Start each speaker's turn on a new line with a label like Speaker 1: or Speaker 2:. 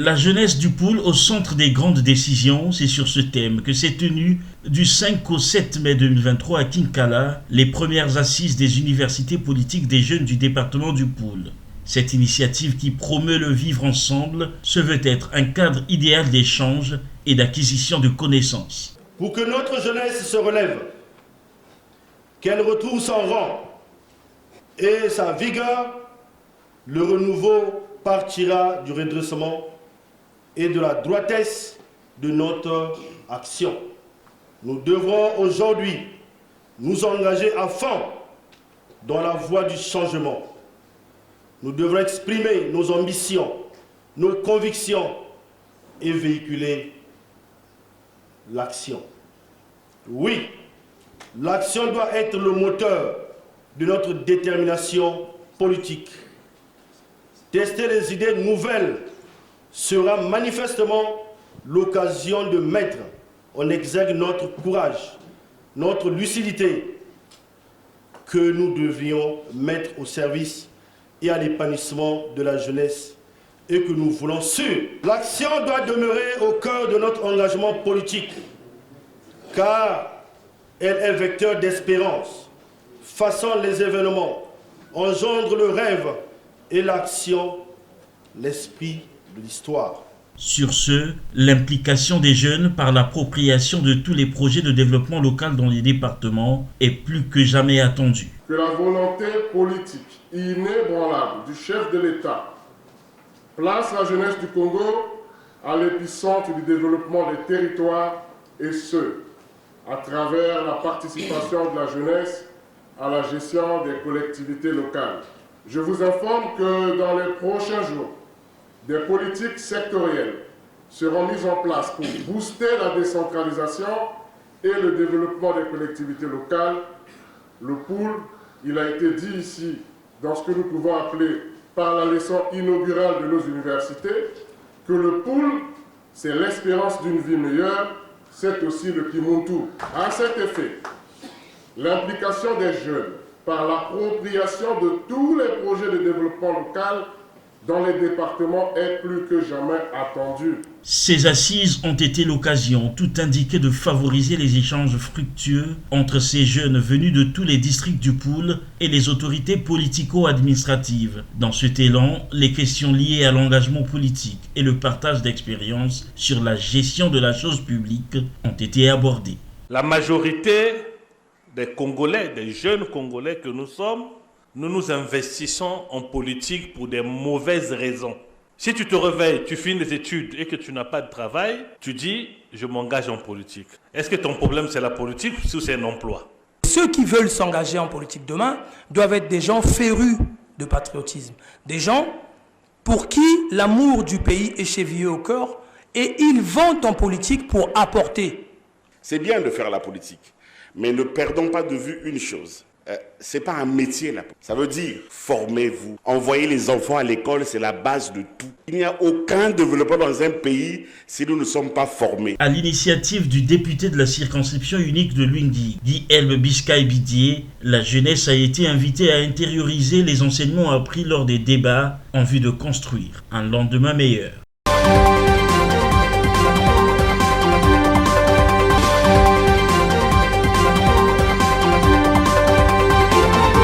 Speaker 1: La jeunesse du Poul au centre des grandes décisions, c'est sur ce thème que s'est tenu du 5 au 7 mai 2023 à Kinkala les premières assises des universités politiques des jeunes du département du Poul. Cette initiative qui promeut le vivre ensemble se veut être un cadre idéal d'échange et d'acquisition de connaissances.
Speaker 2: Pour que notre jeunesse se relève, qu'elle retrouve son rang et sa vigueur, le renouveau partira du redressement et de la droitesse de notre action. Nous devrons aujourd'hui nous engager à fond dans la voie du changement. Nous devrons exprimer nos ambitions, nos convictions et véhiculer l'action. Oui, l'action doit être le moteur de notre détermination politique. Tester les idées nouvelles sera manifestement l'occasion de mettre en exergue notre courage, notre lucidité, que nous devions mettre au service et à l'épanouissement de la jeunesse et que nous voulons sûr. L'action doit demeurer au cœur de notre engagement politique, car elle est vecteur d'espérance, façonne les événements, engendre le rêve et l'action, l'esprit de l'histoire.
Speaker 1: Sur ce, l'implication des jeunes par l'appropriation de tous les projets de développement local dans les départements est plus que jamais attendue.
Speaker 3: Que la volonté politique inébranlable du chef de l'État place la jeunesse du Congo à l'épicentre du développement des territoires et ce, à travers la participation de la jeunesse à la gestion des collectivités locales. Je vous informe que dans les prochains jours, des politiques sectorielles seront mises en place pour booster la décentralisation et le développement des collectivités locales. Le Poul, il a été dit ici, dans ce que nous pouvons appeler par la leçon inaugurale de nos universités, que le Poul, c'est l'espérance d'une vie meilleure, c'est aussi le Kimuntu. À cet effet, l'implication des jeunes par l'appropriation de tous les projets de développement local dans les départements est plus que jamais attendue.
Speaker 1: Ces assises ont été l'occasion, tout indiqué, de favoriser les échanges fructueux entre ces jeunes venus de tous les districts du Poul et les autorités politico-administratives. Dans cet élan, les questions liées à l'engagement politique et le partage d'expériences sur la gestion de la chose publique ont été abordées.
Speaker 4: La majorité des Congolais, des jeunes Congolais que nous sommes, nous nous investissons en politique pour des mauvaises raisons. Si tu te réveilles, tu finis les études et que tu n'as pas de travail, tu dis « je m'engage en politique ». Est-ce que ton problème c'est la politique ou c'est un emploi?
Speaker 5: Ceux qui veulent s'engager en politique demain doivent être des gens férus de patriotisme. Des gens pour qui l'amour du pays est chevillé au cœur et ils vont en politique pour apporter.
Speaker 6: C'est bien de faire la politique, mais ne perdons pas de vue une chose. C'est pas un métier là. Ça veut dire formez-vous. Envoyer les enfants à l'école, c'est la base de tout. Il n'y a aucun développement dans un pays si nous ne sommes pas formés.
Speaker 1: À l'initiative du député de la circonscription unique de Lwindi, Guy Elbe Biscay Bidier, la jeunesse a été invitée à intérioriser les enseignements appris lors des débats en vue de construire un lendemain meilleur.